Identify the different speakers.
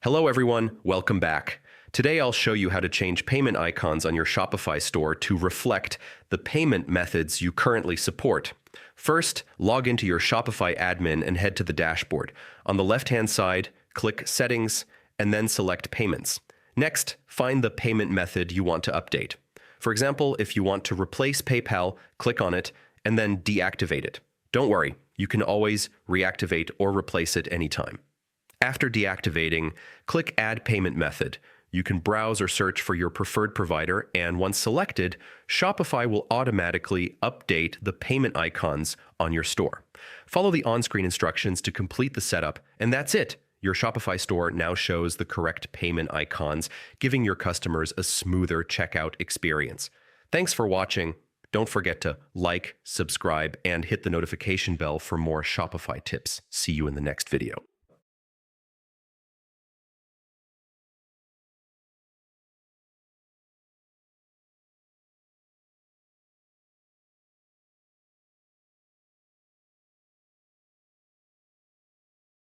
Speaker 1: Hello everyone, welcome back. Today I'll show you how to change payment icons on your Shopify store to reflect the payment methods you currently support. First, log into your Shopify admin and head to the dashboard. On the left-hand side, click Settings and then select Payments. Next, find the payment method you want to update. For example, if you want to replace PayPal, click on it and then deactivate it. Don't worry, you can always reactivate or replace it anytime. After deactivating, click Add Payment Method. You can browse or search for your preferred provider, and once selected, Shopify will automatically update the payment icons on your store. Follow the on-screen instructions to complete the setup, and that's it. Your Shopify store now shows the correct payment icons, giving your customers a smoother checkout experience. Thanks for watching. Don't forget to like, subscribe, and hit the notification bell for more Shopify tips. See you in the next video.